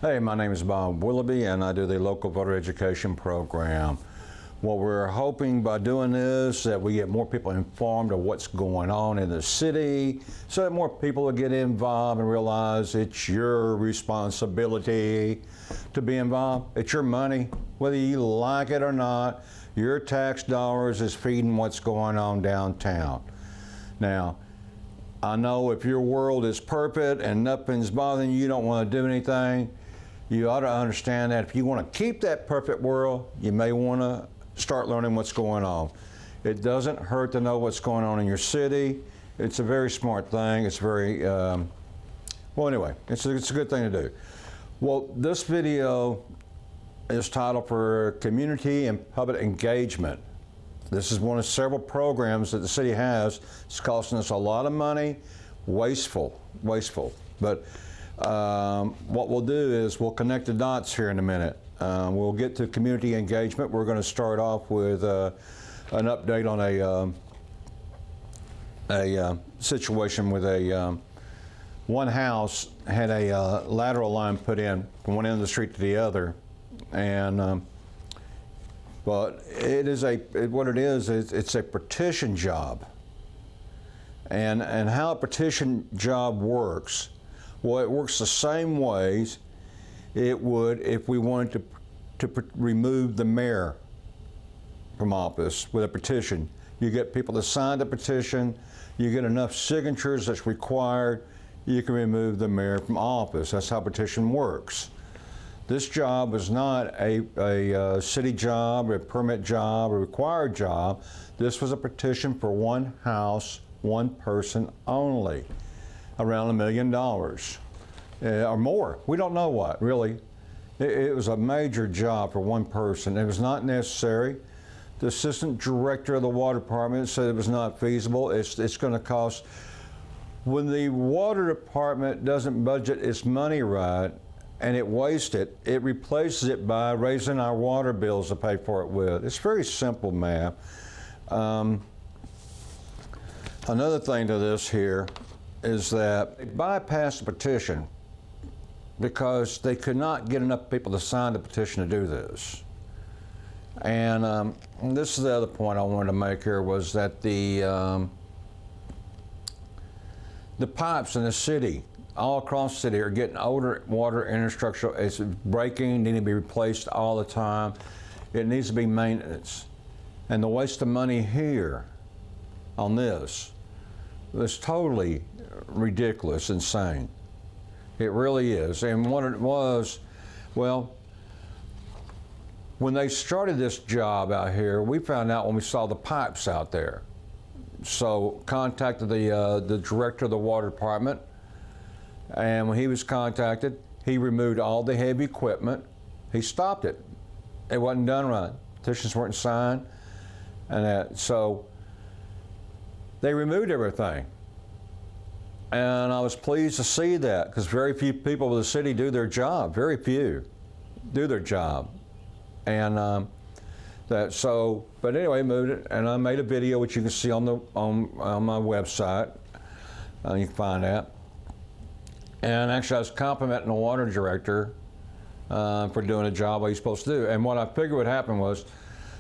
Hey, my name is Bob Willoughby, and I do the local voter education program. What we're hoping by doing this that we get more people informed of what's going on in the city, so that more people will get involved and realize it's your responsibility to be involved. It's your money, whether you like it or not. Your tax dollars is feeding what's going on downtown. Now, I know if your world is perfect and nothing's bothering you, you don't want to do anything, you ought to understand that if you want to keep that perfect world, you may want to start learning what's going on. It doesn't hurt to know what's going on in your city. It's a very smart thing. It's very, well anyway, it's a good thing to do. Well, this video is titled for Community and Public Engagement. This is one of several programs that the city has. It's costing us a lot of money, wasteful. But what we'll do is we'll connect the dots here in a minute. We'll get to community engagement. We're going to start off with an update on a situation with one house had a lateral line put in from one end of the street to the other, and but it's a partition job. And how a partition job works, well, it works the same ways it would if we wanted to remove the mayor from office with a petition. You get people to sign the petition, you get enough signatures that's required, you can remove the mayor from office. That's how petition works. This job was not a city job, a permit job, a required job. This was a petition for one house, one person only, around $1 million or more. We don't know what, really. It was a major job for one person. It was not necessary. The assistant director of the water department said it was not feasible. It's going to cost, when the water department doesn't budget its money right, and it wastes it, it replaces it by raising our water bills to pay for it with. It's very simple math. Another thing to this here is that they bypassed the petition because they could not get enough people to sign the petition to do this. And this is the other point I wanted to make here, was that the pipes in the city, all across the city, are getting older. Water infrastructure is breaking, needing to be replaced all the time. It needs to be maintenance. And the waste of money here on this is totally ridiculous, insane. It really is. And what it was, well, when they started this job out here, we found out when we saw the pipes out there. So contacted the director of the water department, and when he was contacted, he removed all the heavy equipment. He stopped it. It wasn't done right. Petitions weren't signed, and so they removed everything. And I was pleased to see that, because very few people in the city do their job. Very few do their job. And but anyway, moved it, and I made a video which you can see on my website. You can find that. And actually, I was complimenting the water director for doing a job what he's supposed to do. And what I figured would happen was,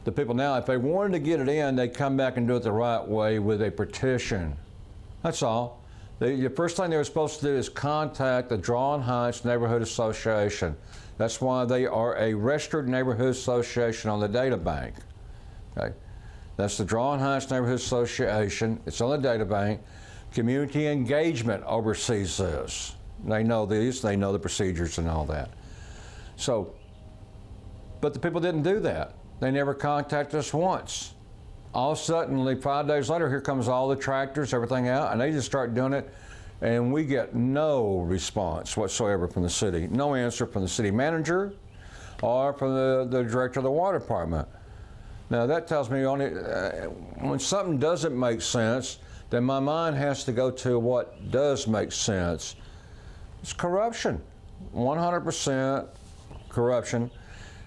the people now, if they wanted to get it in, they'd come back and do it the right way with a petition. That's all. The first thing they were supposed to do is contact the Drawing Heights Neighborhood Association. That's why they are a registered neighborhood association on the data bank. Okay? That's the Drawing Heights Neighborhood Association. It's on the data bank. Community engagement oversees this. They know these, they know the procedures and all that. So, but the people didn't do that. They never contacted us once. All of a sudden, like 5 days later, here comes all the tractors, everything out, and they just start doing it, and we get no response whatsoever from the city. No answer from the city manager or from the director of the water department. Now that tells me only when something doesn't make sense, then my mind has to go to what does make sense. It's corruption, 100% corruption,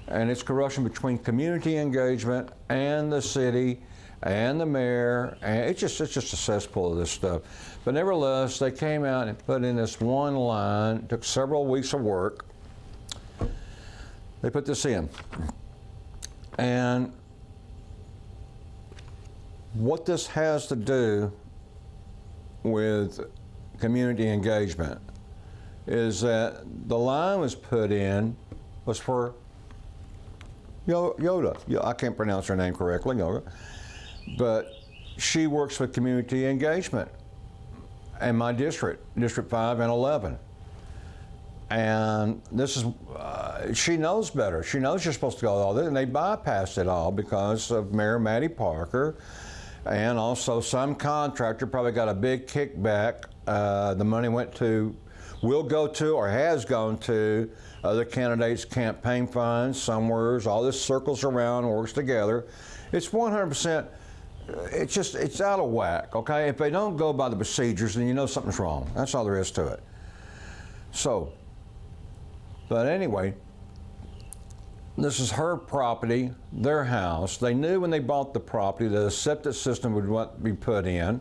and it's corruption between community engagement and the city and the mayor, and it's just a cesspool of this stuff. But nevertheless, they came out and put in this one line. It took several weeks of work, they put this in. And what this has to do with community engagement is that the line was put in was for Yoda. I can't pronounce her name correctly, Yoda. But she works with community engagement in my district, District 5 and 11. And this is, she knows better. She knows you're supposed to go with all this, and they bypassed it all because of Mayor Mattie Parker. And also some contractor probably got a big kickback. The money went to, will go to, or has gone to other candidates' campaign funds, somewheres. All this circles around, works together. It's 100%, it's out of whack, okay? If they don't go by the procedures, then you know something's wrong. That's all there is to it. So, but anyway, this is her property, their house. They knew when they bought the property that a septic system would be put in,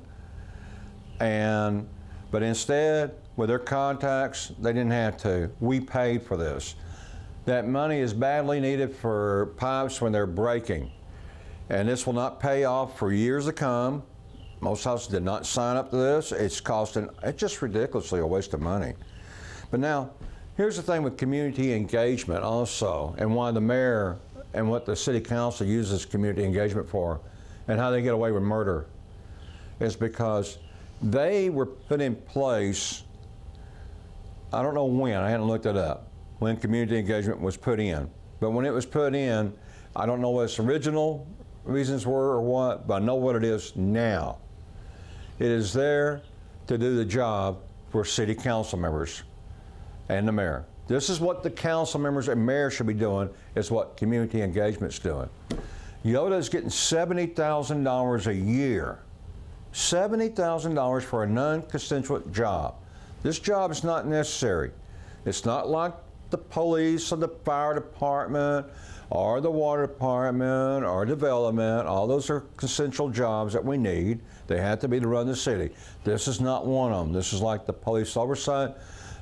but instead, with their contacts, they didn't have to. We paid for this. That money is badly needed for pipes when they're breaking. And this will not pay off for years to come. Most houses did not sign up to this. It's just ridiculously a waste of money. But now, here's the thing with community engagement also, and why the mayor and what the city council uses community engagement for, and how they get away with murder, is because they were put in place, I don't know when, I hadn't looked it up, when community engagement was put in. But when it was put in, I don't know what its original reasons were or what, but I know what it is now. It is there to do the job for city council members and the mayor. This is what the council members and mayor should be doing, is what community engagement's doing. Yoda is getting $70,000 a year. $70,000 for a non-consensual job. This job is not necessary. It's not like the police or the fire department or the water department or development. All those are consensual jobs that we need. They have to be to run the city. This is not one of them. This is like the police oversight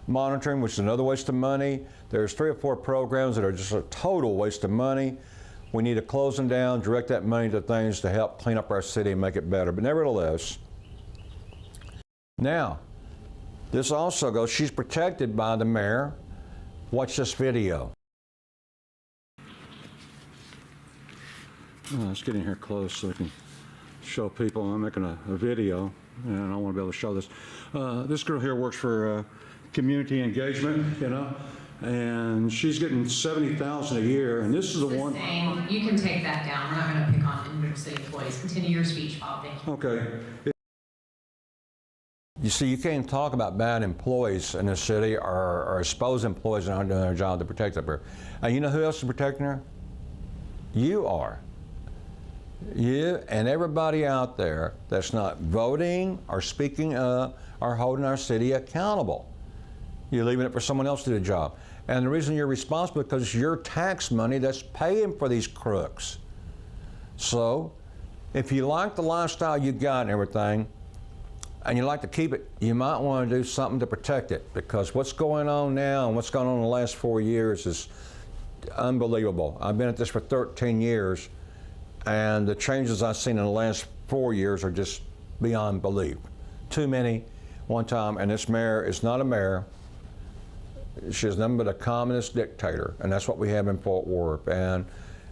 monitoring, which is another waste of money. There's 3 or 4 programs that are just a total waste of money. We need to close them down, direct that money to things to help clean up our city and make it better. But nevertheless, now, this also goes, she's protected by the mayor. Watch this video. Let's get in here close so I can show people. I'm making a video, and I want to be able to show this. This girl here works for community engagement, you know, and she's getting $70,000 a year, and this is the one. You can take that down. We're not going to pick on individual city employees. Continue your speech, Bob. Thank you. Okay. You see, you can't talk about bad employees in the city or exposed employees that aren't doing their job to protect her. And you know who else is protecting her? You are. You and everybody out there that's not voting or speaking up or holding our city accountable. You're leaving it for someone else to do the job. And the reason you're responsible is because it's your tax money that's paying for these crooks. So, if you like the lifestyle you got and everything, and you like to keep it, you might want to do something to protect it, because what's going on now and what's gone on in the last 4 years is unbelievable. I've been at this for 13 years, and the changes I've seen in the last 4 years are just beyond belief. Too many, one time, and this mayor is not a mayor. She's nothing but a communist dictator, and that's what we have in Fort Worth. And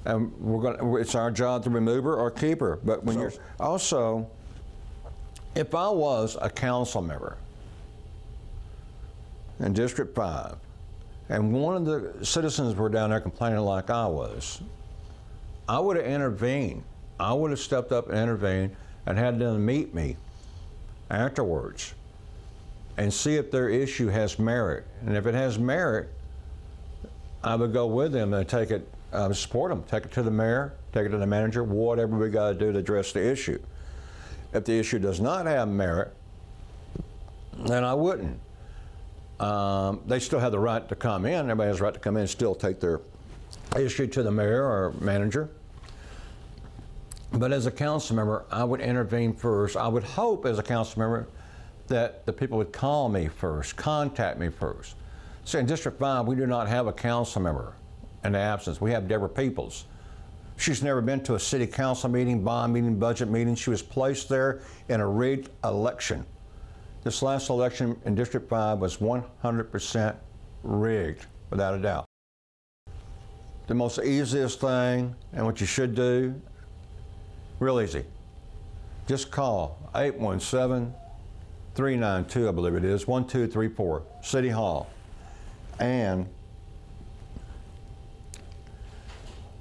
it's our job to remove her or keep her. But when you're also, if I was a council member in District 5, and one of the citizens were down there complaining like I was, I would have intervened. I would have stepped up and intervened and had them meet me afterwards and see if their issue has merit. And if it has merit, I would go with them and take it, support them, take it to the mayor, take it to the manager, whatever we got to do to address the issue. If the issue does not have merit, then I wouldn't. They still have the right to come in. Everybody has the right to come in and still take their issue to the mayor or manager. But as a council member, I would intervene first. I would hope as a council member that the people would call me first, contact me first. See, in District 5, we do not have a council member. in the absence. We have Deborah Peoples. She's never been to a city council meeting, bond meeting, budget meeting. She was placed there in a rigged election. This last election in District 5 was 100% rigged, without a doubt. The most easiest thing, and what you should do, real easy, just call 817-392, I believe it is, 1234, City Hall, and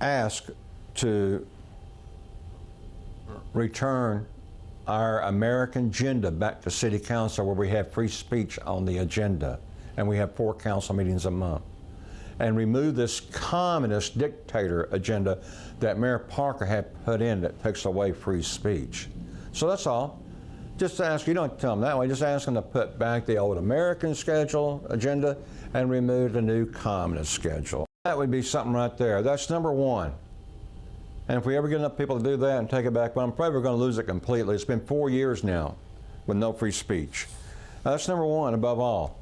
ask to return our American agenda back to City Council, where we have free speech on the agenda, and we have 4 council meetings a month, and remove this communist dictator agenda that Mayor Parker had put in that takes away free speech. So that's all. Just ask, you don't tell them that way, just ask them to put back the old American schedule agenda and remove the new communist schedule. That would be something right there. That's number one. And if we ever get enough people to do that and take it back, well, I'm probably going to lose it completely. It's been 4 years now with no free speech. That's number one above all.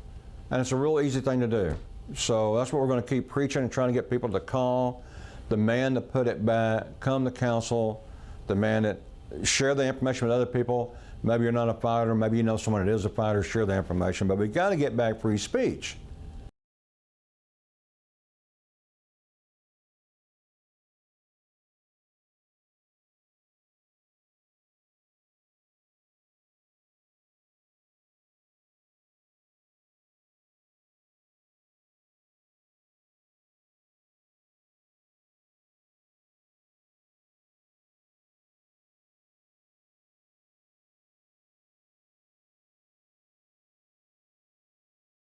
And it's a real easy thing to do. So that's what we're going to keep preaching and trying to get people to call, demand to put it back, come to council, demand it, share the information with other people. Maybe you're not a fighter, maybe you know someone that is a fighter, share the information. But we've got to get back free speech.